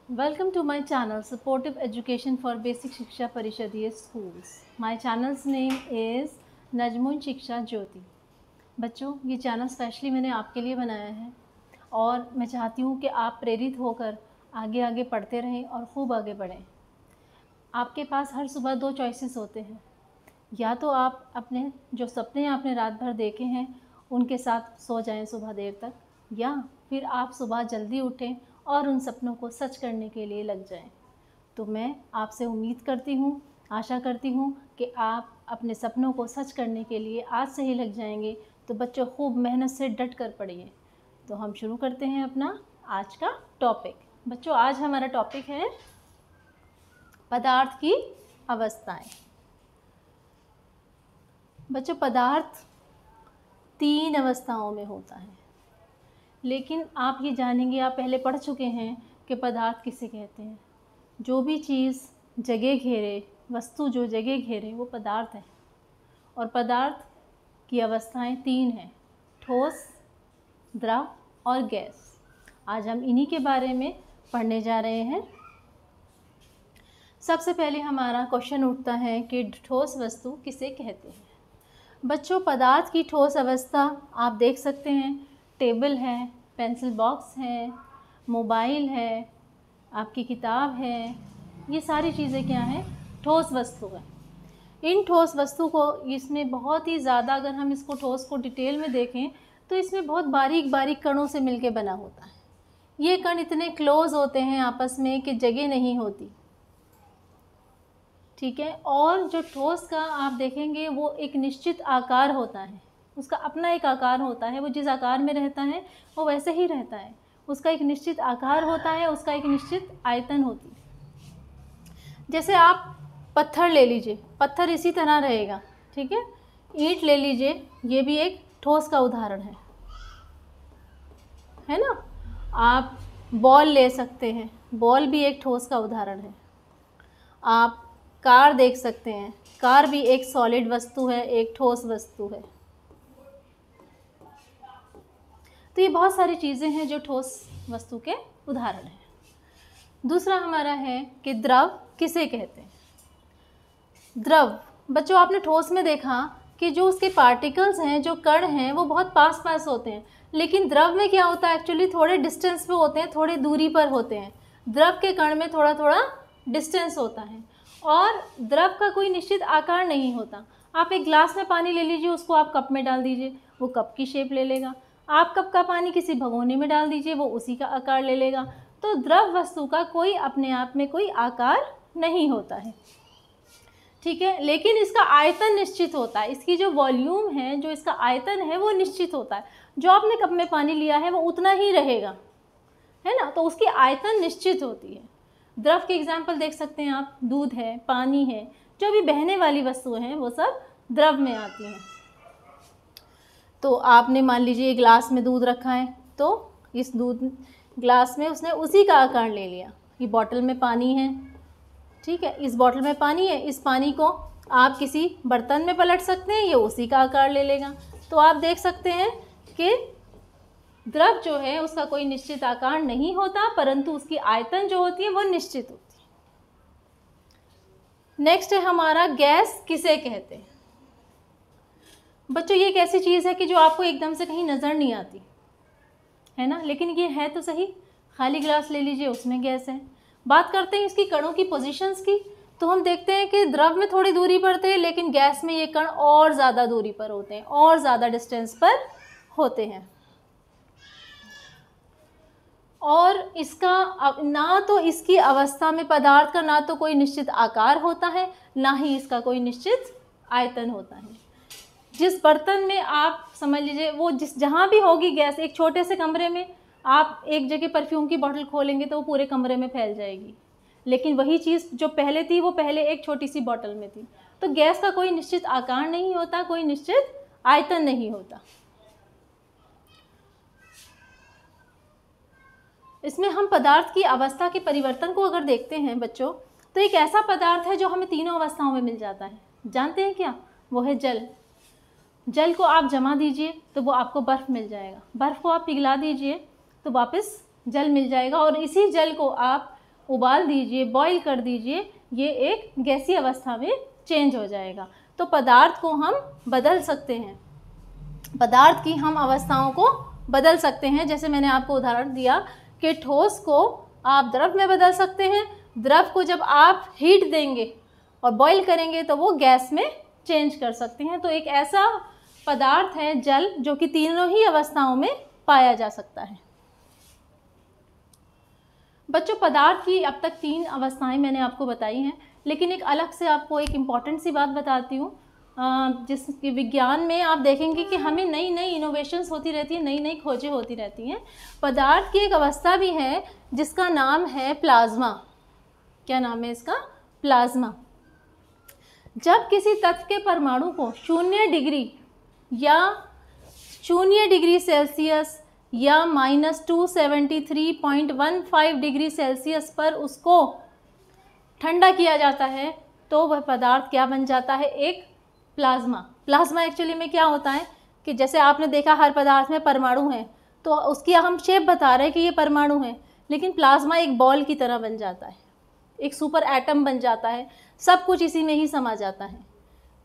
Welcome to my channel Supportive Education for Basic Shiksha Parishadiyya Schools. My channel's name is Najmun शिक्षा ज्योति। बच्चों, ये channel specially मैंने आपके लिए बनाया है और मैं चाहती हूँ कि आप प्रेरित होकर आगे आगे पढ़ते रहें और खूब आगे बढ़ें। आपके पास हर सुबह दो चॉइसेस होते हैं, या तो आप अपने जो सपने आपने रात भर देखे हैं उनके साथ सो जाएं सुबह देर तक, या फिर आप सुबह जल्दी उठें और उन सपनों को सच करने के लिए लग जाएं। तो मैं आपसे उम्मीद करती हूँ, आशा करती हूँ कि आप अपने सपनों को सच करने के लिए आज से ही लग जाएंगे। तो बच्चों, खूब मेहनत से डट कर पढ़िए। तो हम शुरू करते हैं अपना आज का टॉपिक। बच्चों, आज हमारा टॉपिक है पदार्थ की अवस्थाएं। बच्चों, पदार्थ 3 अवस्थाओं में होता है, लेकिन आप ये जानेंगे, आप पहले पढ़ चुके हैं कि पदार्थ किसे कहते हैं। जो भी चीज़ जगह घेरे, वस्तु जो जगह घेरे, वो पदार्थ है। और पदार्थ की अवस्थाएं 3 हैं, ठोस, द्रव और गैस। आज हम इन्हीं के बारे में पढ़ने जा रहे हैं। सबसे पहले हमारा क्वेश्चन उठता है कि ठोस वस्तु किसे कहते हैं। बच्चों, पदार्थ की ठोस अवस्था आप देख सकते हैं, टेबल है, पेंसिल बॉक्स है, मोबाइल है, आपकी किताब है, ये सारी चीज़ें क्या हैं? ठोस वस्तु है। इन ठोस वस्तु को, इसमें बहुत ही ज़्यादा, अगर हम इसको ठोस को डिटेल में देखें तो इसमें बहुत बारीक बारीक कणों से मिलके बना होता है। ये कण इतने क्लोज होते हैं आपस में कि जगह नहीं होती, ठीक है। और जो ठोस का आप देखेंगे वो एक निश्चित आकार होता है, उसका अपना एक आकार होता है। वो जिस आकार में रहता है वो वैसे ही रहता है, उसका एक निश्चित आकार होता है, उसका एक निश्चित आयतन होती है। जैसे आप पत्थर ले लीजिए, पत्थर इसी तरह रहेगा, ठीक है। ईंट ले लीजिए, ये भी एक ठोस का उदाहरण है ना। आप बॉल ले सकते हैं, बॉल भी एक ठोस का उदाहरण है। आप कार देख सकते हैं, कार भी एक सॉलिड वस्तु है, एक ठोस वस्तु है। तो ये बहुत सारी चीज़ें हैं जो ठोस वस्तु के उदाहरण हैं। दूसरा हमारा है कि द्रव किसे कहते हैं। द्रव, बच्चों, आपने ठोस में देखा कि जो उसके पार्टिकल्स हैं, जो कण हैं, वो बहुत पास पास होते हैं। लेकिन द्रव में क्या होता है, एक्चुअली थोड़े डिस्टेंस पे होते हैं, थोड़े दूरी पर होते हैं। द्रव के कण में थोड़ा थोड़ा डिस्टेंस होता है और द्रव का कोई निश्चित आकार नहीं होता। आप एक ग्लास में पानी ले लीजिए, उसको आप कप में डाल दीजिए, वो कप की शेप ले लेगा। आप कप का पानी किसी भगोने में डाल दीजिए, वो उसी का आकार ले लेगा। तो द्रव वस्तु का कोई अपने आप में कोई आकार नहीं होता है, ठीक है। लेकिन इसका आयतन निश्चित होता है, इसकी जो वॉल्यूम है, जो इसका आयतन है, वो निश्चित होता है। जो आपने कप में पानी लिया है वो उतना ही रहेगा, है ना। तो उसकी आयतन निश्चित होती है। द्रव के एग्जाम्पल देख सकते हैं आप, दूध है, पानी है, जो भी बहने वाली वस्तुएं हैं वो सब द्रव में आती हैं। तो आपने मान लीजिए ग्लास में दूध रखा है, तो इस दूध ग्लास में उसने उसी का आकार ले लिया। ये बॉटल में पानी है, ठीक है, इस बॉटल में पानी है, इस पानी को आप किसी बर्तन में पलट सकते हैं, ये उसी का आकार ले लेगा। तो आप देख सकते हैं कि द्रव जो है उसका कोई निश्चित आकार नहीं होता, परंतु उसकी आयतन जो होती है वो निश्चित होती है। नेक्स्ट है हमारा गैस किसे कहते हैं। बच्चों, ये एक ऐसी चीज़ है कि जो आपको एकदम से कहीं नज़र नहीं आती, है ना, लेकिन ये है तो सही। खाली ग्लास ले लीजिए, उसमें गैस है। बात करते हैं इसकी कणों की पोजीशंस की, तो हम देखते हैं कि द्रव में थोड़ी दूरी पर थे, लेकिन गैस में ये कण और ज़्यादा दूरी पर होते हैं, और ज़्यादा डिस्टेंस पर होते हैं। और इसका ना तो इसकी अवस्था में पदार्थ का ना तो कोई निश्चित आकार होता है, ना ही इसका कोई निश्चित आयतन होता है। जिस बर्तन में आप समझ लीजिए, वो जहाँ भी होगी गैस, एक छोटे से कमरे में आप एक जगह परफ्यूम की बोतल खोलेंगे तो वो पूरे कमरे में फैल जाएगी। लेकिन वही चीज़ जो पहले थी वो पहले एक छोटी सी बोतल में थी। तो गैस का कोई निश्चित आकार नहीं होता, कोई निश्चित आयतन नहीं होता। इसमें हम पदार्थ की अवस्था के परिवर्तन को अगर देखते हैं बच्चों, तो एक ऐसा पदार्थ है जो हमें तीनों अवस्थाओं में मिल जाता है। जानते हैं क्या? वो है जल। जल को आप जमा दीजिए तो वो आपको बर्फ़ मिल जाएगा, बर्फ़ को आप पिघला दीजिए तो वापस जल मिल जाएगा, और इसी जल को आप उबाल दीजिए, बॉईल कर दीजिए, ये एक गैसीय अवस्था में चेंज हो जाएगा। तो पदार्थ को हम बदल सकते हैं, पदार्थ की हम अवस्थाओं को बदल सकते हैं। जैसे मैंने आपको उदाहरण दिया कि ठोस को आप द्रव में बदल सकते हैं, द्रव को जब आप हीट देंगे और बॉईल करेंगे तो वो गैस में चेंज कर सकते हैं। तो एक ऐसा पदार्थ है जल जो कि तीनों ही अवस्थाओं में पाया जा सकता है। बच्चों, पदार्थ की अब तक 3 अवस्थाएं मैंने आपको बताई हैं, लेकिन एक अलग से आपको एक इम्पॉर्टेंट सी बात बताती हूँ। जिसके विज्ञान में आप देखेंगे कि हमें नई नई इनोवेशंस होती रहती हैं, नई नई खोजें होती रहती हैं। पदार्थ की एक अवस्था भी है जिसका नाम है प्लाज्मा। क्या नाम है इसका? प्लाज्मा। जब किसी तत्व के परमाणु को 0 डिग्री या 0 डिग्री सेल्सियस या -273.15 डिग्री सेल्सियस पर उसको ठंडा किया जाता है तो वह पदार्थ क्या बन जाता है? एक प्लाज्मा। प्लाज्मा एक्चुअली में क्या होता है कि जैसे आपने देखा हर पदार्थ में परमाणु हैं, तो उसकी हम शेप बता रहे हैं कि ये परमाणु है, लेकिन प्लाज्मा एक बॉल की तरह बन जाता है, एक सुपर एटम बन जाता है, सब कुछ इसी में ही समा जाता है।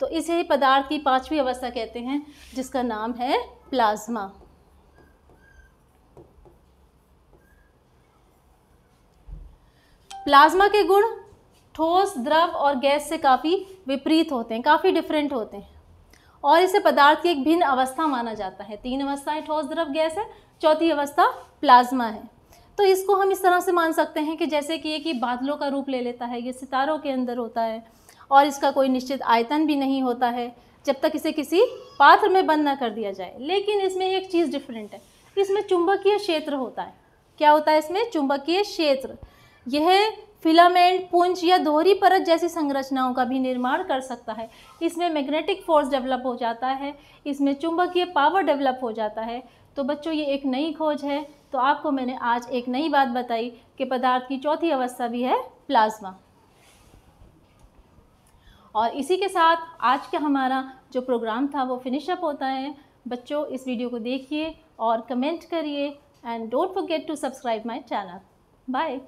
तो इसे पदार्थ की 5वीं अवस्था कहते हैं, जिसका नाम है प्लाज्मा। प्लाज्मा के गुण ठोस, द्रव और गैस से काफ़ी विपरीत होते हैं, काफ़ी डिफरेंट होते हैं, और इसे पदार्थ की एक भिन्न अवस्था माना जाता है। 3 अवस्थाएं ठोस, द्रव, गैस है, 4थी अवस्था प्लाज्मा है। तो इसको हम इस तरह से मान सकते हैं कि जैसे कि ये बादलों का रूप ले लेता है, ये सितारों के अंदर होता है और इसका कोई निश्चित आयतन भी नहीं होता है जब तक इसे किसी पात्र में बंद ना कर दिया जाए। लेकिन इसमें एक चीज़ डिफरेंट है, इसमें चुंबकीय क्षेत्र होता है। क्या होता है इसमें? चुंबकीय क्षेत्र। यह फिलामेंट, पुंज या दोहरी परत जैसी संरचनाओं का भी निर्माण कर सकता है। इसमें मैग्नेटिक फोर्स डेवलप हो जाता है, इसमें चुंबकीय पावर डेवलप हो जाता है। तो बच्चों, ये एक नई खोज है। तो आपको मैंने आज एक नई बात बताई कि पदार्थ की 4थी अवस्था भी है प्लाज्मा। और इसी के साथ आज का हमारा जो प्रोग्राम था वो फिनिश अप होता है। बच्चों, इस वीडियो को देखिए और कमेंट करिए and don't forget to subscribe my channel. Bye.